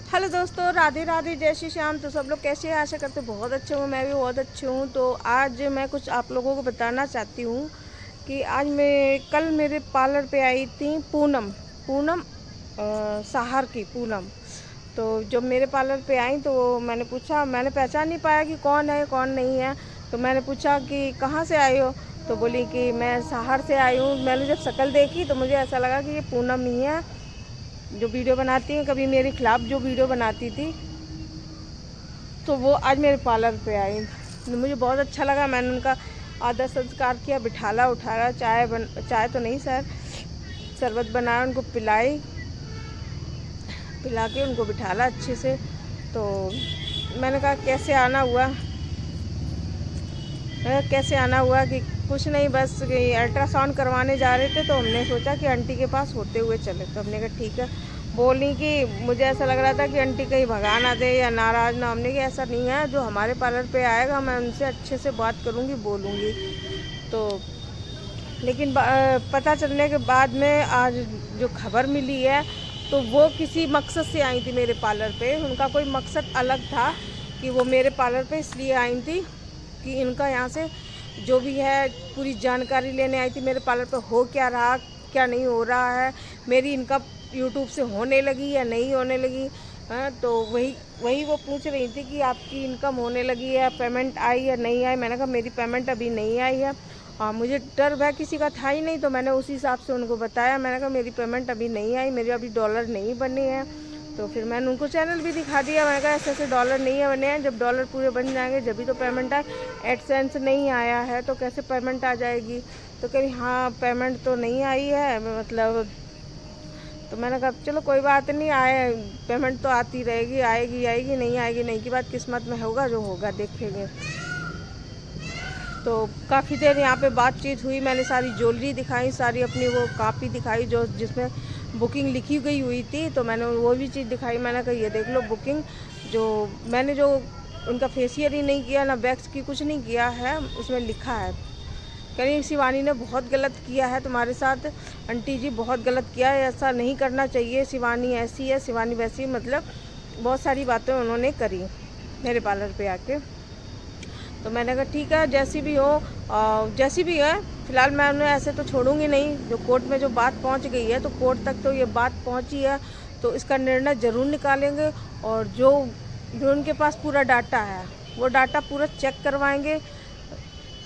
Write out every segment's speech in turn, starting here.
Hello दोस्तों, राधे राधे, जय श्री श्याम। तो सब लोग कैसे हैं? आशा करते बहुत अच्छे हूँ। मैं भी बहुत अच्छी हूँ। तो आज मैं कुछ आप लोगों को बताना चाहती हूँ कि आज मैं कल मेरे पार्लर पे आई थी पूनम पूनम साहर की पूनम। तो जब मेरे पार्लर पे आई तो मैंने पूछा, मैंने पहचान नहीं पाया कि कौन है कौन नहीं है। तो मैंने पूछा कि कहाँ से आई हो। तो बोली कि मैं साहर से आई हूँ। मैंने जब शक्ल देखी तो मुझे ऐसा लगा कि ये पूनम ही है जो वीडियो बनाती हैं, कभी मेरे खिलाफ जो वीडियो बनाती थी। तो वो आज मेरे पार्लर पे आई। मुझे बहुत अच्छा लगा। मैंने उनका आदर संस्कार किया, बिठाला उठाया, चाय तो नहीं सर, शरबत बनाया, उनको पिला के उनको बिठाला अच्छे से। तो मैंने कहा कैसे आना हुआ कि कुछ नहीं, बस अल्ट्रासाउंड करवाने जा रहे थे। तो हमने सोचा कि आंटी के पास होते हुए चले। तो हमने कहा ठीक है। बोली कि मुझे ऐसा लग रहा था कि आंटी कहीं भगा ना दे या नाराज़ ना। हमने कि ऐसा नहीं है, जो हमारे पार्लर पे आएगा मैं उनसे अच्छे से बात करूँगी, बोलूँगी। तो लेकिन पता चलने के बाद में आज जो खबर मिली है, तो वो किसी मकसद से आई थी मेरे पार्लर पे। उनका कोई मकसद अलग था कि वो मेरे पार्लर पे इसलिए आई थी कि इनका यहाँ से जो भी है पूरी जानकारी लेने आई थी। मेरे पार्लर पे हो क्या रहा, क्या नहीं हो रहा है, मेरी इनकम यूट्यूब से होने लगी या नहीं होने लगी। हाँ, तो वही वो पूछ रही थी कि आपकी इनकम होने लगी है, पेमेंट आई या नहीं आई। मैंने कहा मेरी पेमेंट अभी नहीं आई है। मुझे डर भय किसी का था ही नहीं। तो मैंने उसी हिसाब से उनको बताया। मैंने कहा मेरी पेमेंट अभी नहीं आई, मेरे अभी डॉलर नहीं बने हैं। तो फिर मैंने उनको चैनल भी दिखा दिया। मैंने कहा ऐसे ऐसे डॉलर नहीं है बने हैं, जब डॉलर पूरे बन जाएंगे जब भी तो पेमेंट आए। एडसेंस नहीं आया है तो कैसे पेमेंट आ जाएगी। तो कह रही हाँ पेमेंट तो नहीं आई है, मतलब। तो मैंने कहा चलो कोई बात नहीं, आए पेमेंट तो आती रहेगी, आएगी आएगी, नहीं आएगी नहीं की बात, किस्मत में होगा जो होगा देखेंगे। तो काफ़ी देर यहाँ पे बातचीत हुई। मैंने सारी ज्वेलरी दिखाई, सारी अपनी वो कापी दिखाई जो जिसमें बुकिंग लिखी गई हुई थी। तो मैंने वो भी चीज़ दिखाई। मैंने कहा ये देख लो बुकिंग, जो मैंने जो उनका फेशियल ही नहीं किया ना, वैक्स की कुछ नहीं किया है, उसमें लिखा है। कह रही शिवानी ने बहुत गलत किया है तुम्हारे साथ, आंटी जी बहुत गलत किया है, ऐसा नहीं करना चाहिए, शिवानी ऐसी है, शिवानी वैसी, मतलब बहुत सारी बातें उन्होंने करी मेरे पार्लर पे आके। तो मैंने कहा ठीक है, जैसी भी हो जैसी भी है, फ़िलहाल मैं उन्हें ऐसे तो छोड़ूंगी नहीं। जो कोर्ट में जो बात पहुंच गई है, तो कोर्ट तक तो ये बात पहुंची है, तो इसका निर्णय ज़रूर निकालेंगे। और जो जो उनके पास पूरा डाटा है, वो डाटा पूरा चेक करवाएंगे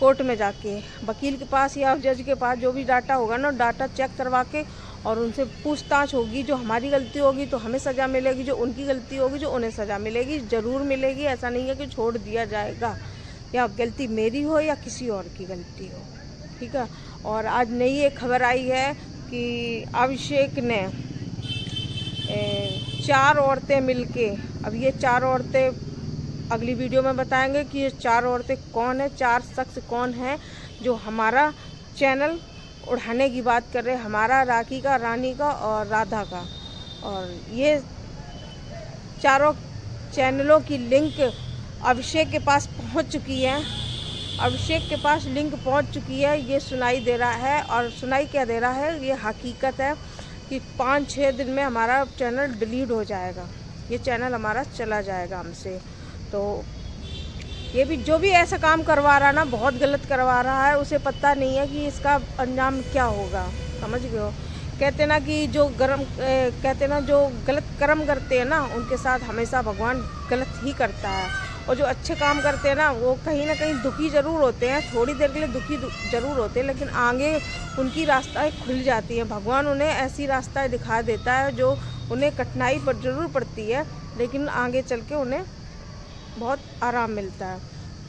कोर्ट में जाके, वकील के पास या जज के पास। जो भी डाटा होगा ना, डाटा चेक करवा के और उनसे पूछताछ होगी। जो हमारी गलती होगी तो हमें सज़ा मिलेगी, जो उनकी गलती होगी जो उन्हें सज़ा मिलेगी, ज़रूर मिलेगी। ऐसा नहीं है कि छोड़ दिया जाएगा, या गलती मेरी हो या किसी और की गलती हो, ठीक है। और आज नई एक खबर आई है कि अभिषेक ने 4 औरतें मिलके, अब ये 4 औरतें अगली वीडियो में बताएंगे कि ये 4 औरतें कौन है, 4 शख्स कौन है जो हमारा चैनल उड़ाने की बात कर रहे हैं, हमारा राखी का, रानी का और राधा का। और ये चारों चैनलों की लिंक अभिषेक के पास पहुंच चुकी है। अभिषेक के पास लिंक पहुंच चुकी है, ये सुनाई दे रहा है। और सुनाई क्या दे रहा है, ये हकीकत है कि 5-6 दिन में हमारा चैनल डिलीट हो जाएगा, ये चैनल हमारा चला जाएगा हमसे। तो ये भी जो भी ऐसा काम करवा रहा ना, बहुत गलत करवा रहा है। उसे पता नहीं है कि इसका अंजाम क्या होगा, समझ गए हो। कहते ना कि कहते ना जो गलत कर्म करते हैं ना, उनके साथ हमेशा भगवान गलत ही करता है। और जो अच्छे काम करते हैं ना, वो कहीं ना कहीं दुखी ज़रूर होते हैं, थोड़ी देर के लिए दुखी ज़रूर होते हैं, लेकिन आगे उनकी रास्ताएं खुल जाती हैं। भगवान उन्हें ऐसी रास्ताएं दिखा देता है जो उन्हें कठिनाई पर ज़रूर पड़ती है, लेकिन आगे चल के उन्हें बहुत आराम मिलता है।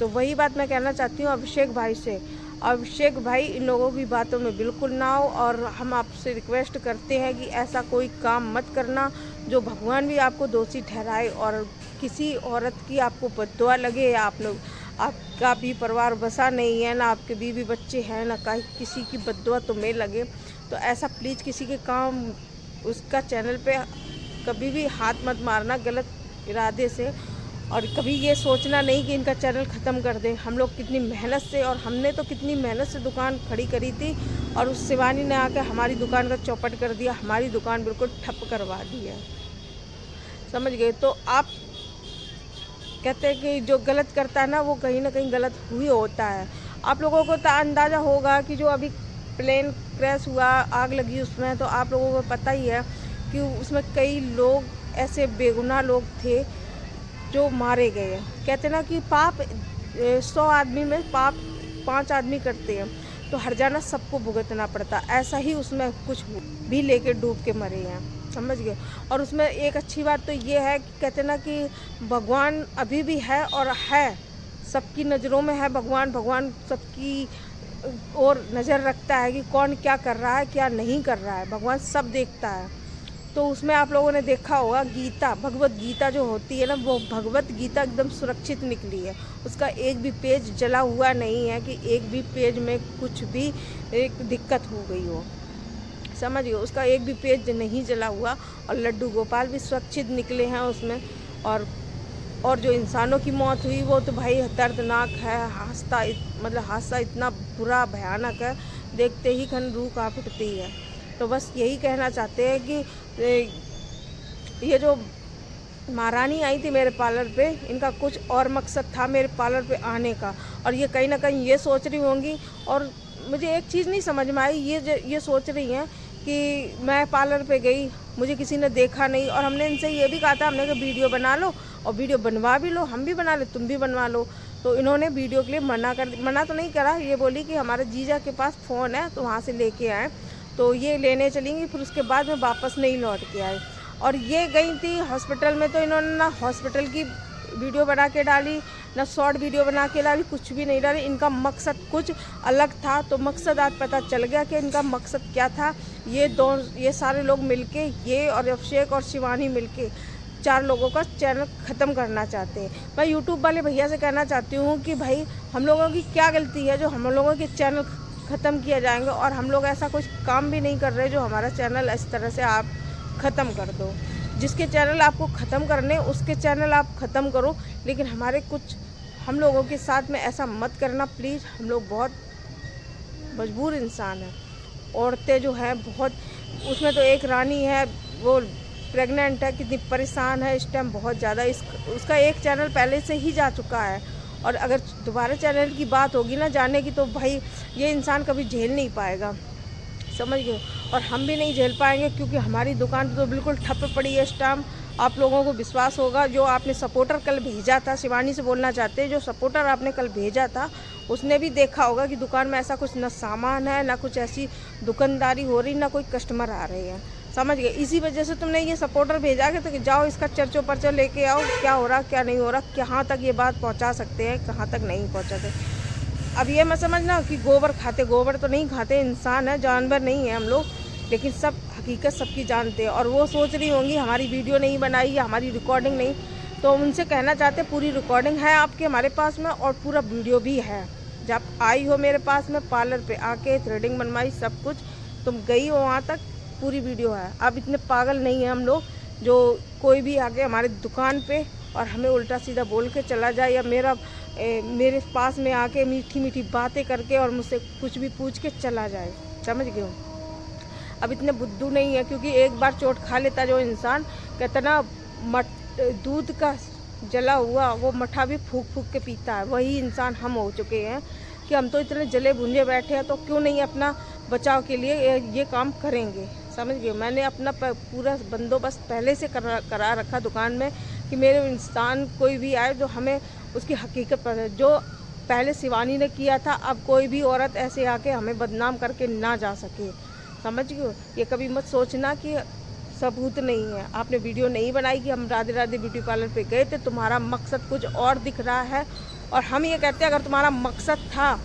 तो वही बात मैं कहना चाहती हूँ अभिषेक भाई से। अभिषेक भाई, इन लोगों की बातों में बिल्कुल ना हो। और हम आपसे रिक्वेस्ट करते हैं कि ऐसा कोई काम मत करना जो भगवान भी आपको दोषी ठहराए, और किसी औरत की आपको बद्दुआ लगे, या आपका भी परिवार बसा नहीं है ना, आपके बीवी बच्चे हैं ना, किसी की बद्दुआ तुम्हें लगे। तो ऐसा प्लीज़ किसी के काम, उसका चैनल पे कभी भी हाथ मत मारना गलत इरादे से। और कभी ये सोचना नहीं कि इनका चैनल ख़त्म कर दें। हम लोग कितनी मेहनत से, और हमने तो कितनी मेहनत से दुकान खड़ी करी थी, और उस शिवानी ने आकर हमारी दुकान का चौपट कर दिया, हमारी दुकान बिल्कुल ठप करवा दी है। समझ गए। तो आप कहते हैं कि जो गलत करता है ना वो कहीं ना कहीं गलत ही होता है। आप लोगों को तो अंदाज़ा होगा कि जो अभी प्लेन क्रैश हुआ, आग लगी उसमें, तो आप लोगों को पता ही है कि उसमें कई लोग ऐसे बेगुनाह लोग थे जो मारे गए हैं। कहते ना कि पाप 100 आदमी में पाप 5 आदमी करते हैं, तो हर्जाना सबको भुगतना पड़ता। ऐसा ही उसमें कुछ भी लेके डूब के मरे हैं, समझ गए। और उसमें एक अच्छी बात तो ये है कि कहते ना कि भगवान अभी भी है और है, सबकी नज़रों में है भगवान। भगवान सबकी और नज़र रखता है कि कौन क्या कर रहा है क्या नहीं कर रहा है, भगवान सब देखता है। तो उसमें आप लोगों ने देखा होगा गीता, भगवत गीता जो होती है ना, वो भगवत गीता एकदम सुरक्षित निकली है। उसका एक भी पेज जला हुआ नहीं है कि एक भी पेज में कुछ भी एक दिक्कत हो गई हो, समझिए। उसका एक भी पेज नहीं जला हुआ और लड्डू गोपाल भी सुरक्षित निकले हैं उसमें। और जो इंसानों की मौत हुई वो तो भाई दर्दनाक है। हादसा इतना बुरा भयानक है, देखते ही खन रूह कांप उठती है। तो बस यही कहना चाहते हैं कि ये जो महारानी आई थी मेरे पार्लर पे, इनका कुछ और मकसद था मेरे पार्लर पे आने का, और ये कहीं ना कहीं ये सोच रही होंगी। और मुझे एक चीज़ नहीं समझ में आई, ये सोच रही हैं कि मैं पार्लर पे गई, मुझे किसी ने देखा नहीं। और हमने इनसे ये भी कहा था, हमने कहा वीडियो बना लो, और वीडियो बनवा भी लो, हम भी बना ले, तुम भी बनवा लो। तो इन्होंने वीडियो के लिए मना तो नहीं करा, ये बोली कि हमारे जीजा के पास फ़ोन है तो वहाँ से लेके आए, तो ये लेने चलेंगी, फिर उसके बाद में वापस नहीं लौट के आए। और ये गई थी हॉस्पिटल में, तो इन्होंने ना हॉस्पिटल की वीडियो बना के डाली, ना शॉर्ट वीडियो बना के डाली, कुछ भी नहीं डाली। इनका मकसद कुछ अलग था। तो मकसद आज पता चल गया कि इनका मकसद क्या था। ये सारे लोग मिलके, ये और अभिषेक और शिवानी मिलके 4 लोगों का चैनल ख़त्म करना चाहते हैं। मैं यूट्यूब वाले भैया से कहना चाहती हूँ कि भाई हम लोगों की क्या गलती है जो हम लोगों के चैनल ख़त्म किया जाएंगे, और हम लोग ऐसा कुछ काम भी नहीं कर रहे जो हमारा चैनल इस तरह से आप ख़त्म कर दो। जिसके चैनल आपको ख़त्म करने उसके चैनल आप ख़त्म करो, लेकिन हम लोगों के साथ में ऐसा मत करना प्लीज़। हम लोग बहुत मजबूर इंसान हैं। औरतें जो हैं बहुत, उसमें तो एक रानी है वो प्रेग्नेंट है, कितनी परेशान है इस टाइम बहुत ज़्यादा। उसका एक चैनल पहले से ही जा चुका है, और अगर दोबारा चैनल की बात होगी ना जाने की, तो भाई ये इंसान कभी झेल नहीं पाएगा, समझ गए। और हम भी नहीं झेल पाएंगे, क्योंकि हमारी दुकान तो बिल्कुल ठप पड़ी है इस टाइम। आप लोगों को विश्वास होगा, जो आपने सपोर्टर कल भेजा था, शिवानी से बोलना चाहते हैं, जो सपोर्टर आपने कल भेजा था उसने भी देखा होगा कि दुकान में ऐसा कुछ ना सामान है, ना कुछ ऐसी दुकानदारी हो रही, ना कोई कस्टमर आ रहे हैं, समझ गए। इसी वजह से तुमने ये सपोर्टर भेजा कि तो जाओ इसका चर्चो पर्चो लेके आओ, क्या हो रहा क्या नहीं हो रहा, कहाँ तक ये बात पहुँचा सकते हैं, कहाँ तक नहीं पहुँचाते। अब ये मत समझना कि गोबर खाते, गोबर तो नहीं खाते, इंसान है, जानवर नहीं है हम लोग, लेकिन सब हकीकत सबकी जानते हैं। और वो सोच रही होंगी हमारी वीडियो नहीं बनाई या हमारी रिकॉर्डिंग नहीं, तो उनसे कहना चाहते पूरी रिकॉर्डिंग है आपके हमारे पास में, और पूरा वीडियो भी है। जब आई हो मेरे पास में पार्लर पे आके थ्रेडिंग बनवाई, सब कुछ तुम गई हो वहाँ तक, पूरी वीडियो है। अब इतने पागल नहीं है हम लोग जो कोई भी आके हमारे दुकान पे और हमें उल्टा सीधा बोल के चला जाए, या मेरे पास में आके मीठी मीठी बातें करके और मुझसे कुछ भी पूछ के चला जाए, समझ गए हो। अब इतने बुद्धू नहीं है, क्योंकि एक बार चोट खा लेता जो इंसान, कहता ना दूध का जला हुआ वो मठा भी फूक फूक के पीता है, वही इंसान हम हो चुके हैं कि हम तो इतने जले भुंजे बैठे हैं, तो क्यों नहीं अपना बचाव के लिए ये काम करेंगे, समझ गए। मैंने अपना पूरा बंदोबस्त पहले से करा रखा दुकान में कि मेरे इंसान कोई भी आए जो हमें उसकी हकीकत पर, जो पहले शिवानी ने किया था, अब कोई भी औरत ऐसे आके हमें बदनाम करके ना जा सके, समझ गए। ये कभी मत सोचना कि सबूत नहीं है, आपने वीडियो नहीं बनाई कि हम राधे राधे ब्यूटी पार्लर पे गए थे, तुम्हारा मकसद कुछ और दिख रहा है। और हम ये कहते हैं अगर तुम्हारा मकसद था,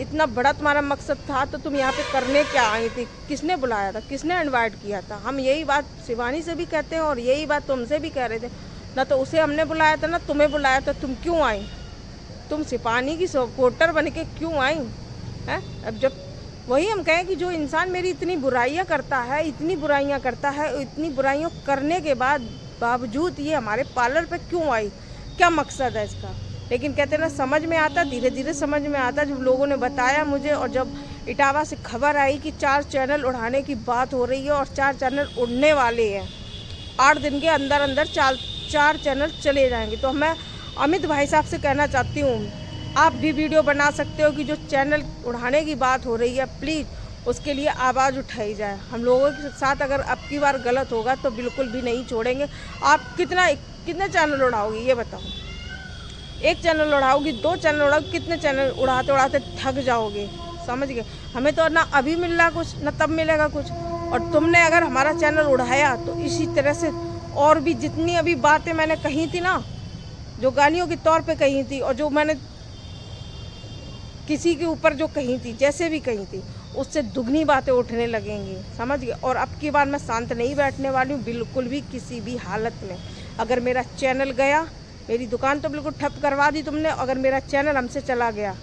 इतना बड़ा तुम्हारा मकसद था, तो तुम यहाँ पे करने क्या आई थी, किसने बुलाया था, किसने इनवाइट किया था। हम यही बात शिवानी से भी कहते हैं और यही बात तुमसे भी कह रहे थे ना, तो उसे हमने बुलाया था ना तुम्हें बुलाया था, तुम क्यों आई, तुम शिवानी की सपोर्टर बन के क्यों आई हैं। अब जब वही हम कहें कि जो इंसान मेरी इतनी बुराइयां करता है, इतनी बुराइयां करता है, इतनी बुराइयां करने के बावजूद ये हमारे पार्लर पे क्यों आई, क्या मकसद है इसका। लेकिन कहते हैं ना समझ में आता, धीरे धीरे समझ में आता। जब लोगों ने बताया मुझे, और जब इटावा से खबर आई कि 4 चैनल उड़ाने की बात हो रही है और 4 चैनल उड़ने वाले हैं, 8 दिन के अंदर अंदर 4 चैनल चले जाएंगे। तो मैं अमित भाई साहब से कहना चाहती हूँ, आप भी वीडियो बना सकते हो कि जो चैनल उड़ाने की बात हो रही है प्लीज़ उसके लिए आवाज़ उठाई जाए। हम लोगों के साथ अगर अब की बार गलत होगा तो बिल्कुल भी नहीं छोड़ेंगे। आप कितने चैनल उड़ाओगी ये बताओ? एक चैनल उड़ाओगी, 2 चैनल उड़ाओगी, कितने चैनल उड़ाते उड़ाते थक जाओगे, समझ गए? हमें तो ना अभी मिल रहा कुछ, ना तब मिलेगा कुछ। और तुमने अगर हमारा चैनल उड़ाया तो इसी तरह से और भी जितनी अभी बातें मैंने कही थी ना, जो गालियों के तौर पे कही थी और जो मैंने किसी के ऊपर जो कही थी, जैसे भी कही थी, उससे दुगनी बातें उठने लगेंगी, समझ गए? और अब की बार मैं शांत नहीं बैठने वाली हूँ बिल्कुल भी, किसी भी हालत में। अगर मेरा चैनल गया, मेरी दुकान तो बिल्कुल ठप करवा दी तुमने, अगर मेरा चैनल हमसे चला गया,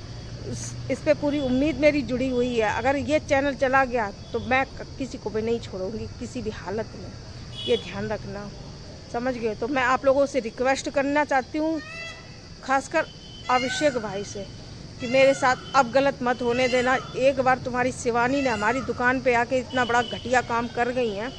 इस पे पूरी उम्मीद मेरी जुड़ी हुई है। अगर ये चैनल चला गया तो मैं किसी को भी नहीं छोड़ूंगी किसी भी हालत में, ये ध्यान रखना, समझ गए? तो मैं आप लोगों से रिक्वेस्ट करना चाहती हूँ, खासकर अभिषेक भाई से, कि मेरे साथ अब गलत मत होने देना। एक बार तुम्हारी शिवानी ने हमारी दुकान पे आके इतना बड़ा घटिया काम कर गई हैं,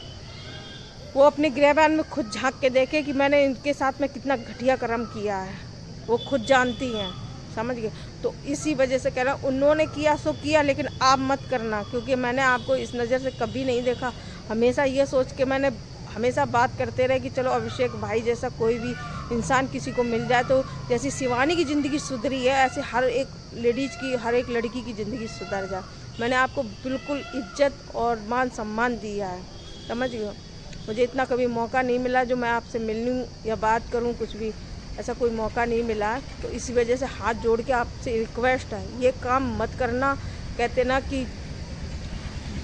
वो अपने गिरबान में खुद झांक के देखे कि मैंने इनके साथ में कितना घटिया कर्म किया है, वो खुद जानती हैं, समझ गए? तो इसी वजह से कह रहा हूँ, उन्होंने किया सो किया, लेकिन आप मत करना, क्योंकि मैंने आपको इस नज़र से कभी नहीं देखा। हमेशा ये सोच के मैंने हमेशा बात करते रहे कि चलो अभिषेक भाई जैसा कोई भी इंसान किसी को मिल जाए तो जैसी शिवानी की ज़िंदगी सुधरी है ऐसे हर एक लेडीज़ की, हर एक लड़की की ज़िंदगी सुधर जाए। मैंने आपको बिल्कुल इज्जत और मान सम्मान दिया है, समझ गए? मुझे इतना कभी मौका नहीं मिला जो मैं आपसे मिलूं या बात करूं, कुछ भी ऐसा कोई मौका नहीं मिला। तो इसी वजह से हाथ जोड़ के आपसे रिक्वेस्ट है, ये काम मत करना। कहते ना कि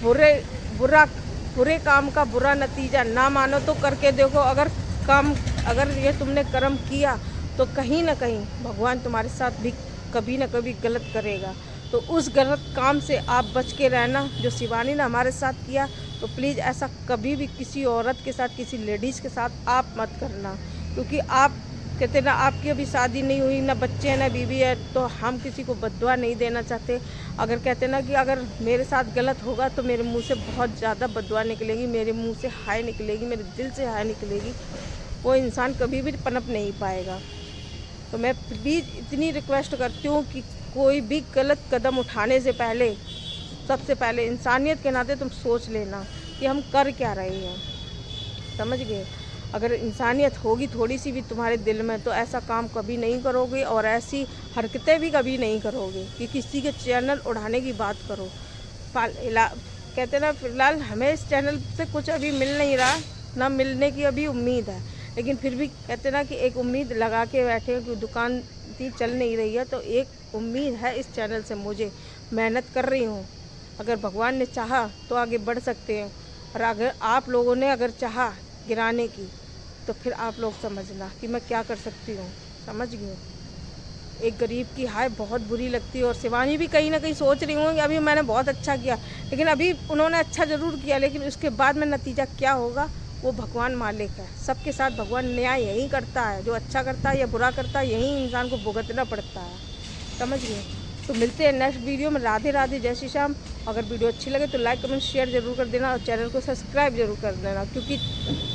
बुरे काम का बुरा नतीजा ना मानो तो करके देखो। अगर ये तुमने कर्म किया तो कहीं ना कहीं भगवान तुम्हारे साथ भी कभी ना कभी गलत करेगा। तो उस गलत काम से आप बच के रहना जो शिवानी ने हमारे साथ किया। तो प्लीज़ ऐसा कभी भी किसी औरत के साथ, किसी लेडीज़ के साथ आप मत करना, क्योंकि आप कहते ना आपकी अभी शादी नहीं हुई, ना बच्चे हैं, ना बीवी है, तो हम किसी को बद्दुआ नहीं देना चाहते। अगर कहते ना कि अगर मेरे साथ गलत होगा तो मेरे मुंह से बहुत ज़्यादा बद्दुआ निकलेगी, मेरे मुंह से हाय निकलेगी, मेरे दिल से हाय निकलेगी, वो इंसान कभी भी पनप नहीं पाएगा। तो मैं प्लीज़ इतनी रिक्वेस्ट करती हूँ कि कोई भी गलत कदम उठाने से पहले, सबसे पहले इंसानियत के नाते तुम सोच लेना कि हम कर क्या रहे हैं, समझ गए? अगर इंसानियत होगी थोड़ी सी भी तुम्हारे दिल में तो ऐसा काम कभी नहीं करोगे और ऐसी हरकतें भी कभी नहीं करोगे कि किसी के चैनल उड़ाने की बात करो। कहते ना फिलहाल हमें इस चैनल से कुछ अभी मिल नहीं रहा, ना मिलने की अभी उम्मीद है, लेकिन फिर भी कहते ना कि एक उम्मीद लगा के बैठे कि दुकान चल नहीं रही है, तो एक उम्मीद है इस चैनल से। मुझे मेहनत कर रही हूँ, अगर भगवान ने चाहा तो आगे बढ़ सकते हैं, और अगर आप लोगों ने अगर चाहा गिराने की तो फिर आप लोग समझना कि मैं क्या कर सकती हूँ, समझ गई? एक गरीब की हाय बहुत बुरी लगती है। और शिवानी भी कहीं ना कहीं सोच रही हूँ कि अभी मैंने बहुत अच्छा किया, लेकिन अभी उन्होंने अच्छा ज़रूर किया, लेकिन उसके बाद में नतीजा क्या होगा वो भगवान मालिक है। सबके साथ भगवान न्याय यही करता है, जो अच्छा करता है या बुरा करता है यही इंसान को भुगतना पड़ता है, समझ गए? तो मिलते हैं नेक्स्ट वीडियो में। राधे राधे, जय श्री श्याम। अगर वीडियो अच्छी लगे तो लाइक कमेंट शेयर जरूर कर देना और चैनल को सब्सक्राइब जरूर कर देना, क्योंकि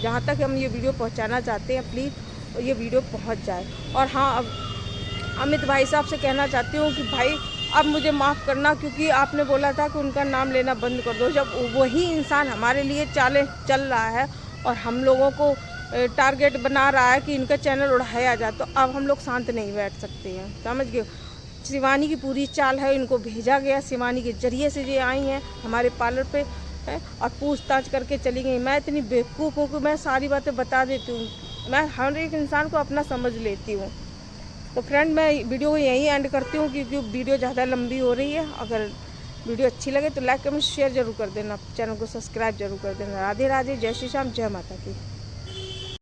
जहाँ तक हम ये वीडियो पहुँचाना चाहते हैं प्लीज़ ये वीडियो पहुँच जाए। और हाँ, अब अमित भाई साहब से कहना चाहती हूँ कि भाई अब मुझे माफ़ करना, क्योंकि आपने बोला था कि उनका नाम लेना बंद कर दो। जब वही इंसान हमारे लिए चल रहा है और हम लोगों को टारगेट बना रहा है कि इनका चैनल उड़ाया जाए, तो अब हम लोग शांत नहीं बैठ सकते हैं, समझ गए? शिवानी की पूरी चाल है, इनको भेजा गया, शिवानी के जरिए से ये आई हैं हमारे पार्लर पे है और पूछताछ करके चली गई। मैं इतनी बेवकूफ़ हूँ कि मैं सारी बातें बता देती हूँ, मैं हर एक इंसान को अपना समझ लेती हूँ। तो फ्रेंड, मैं वीडियो को यहीं एंड करती हूँ क्योंकि वीडियो ज़्यादा लंबी हो रही है। अगर वीडियो अच्छी लगे तो लाइक कमेंट शेयर जरूर कर देना, चैनल को सब्सक्राइब जरूर कर देना। राधे राधे, जय श्री श्याम, जय माता की।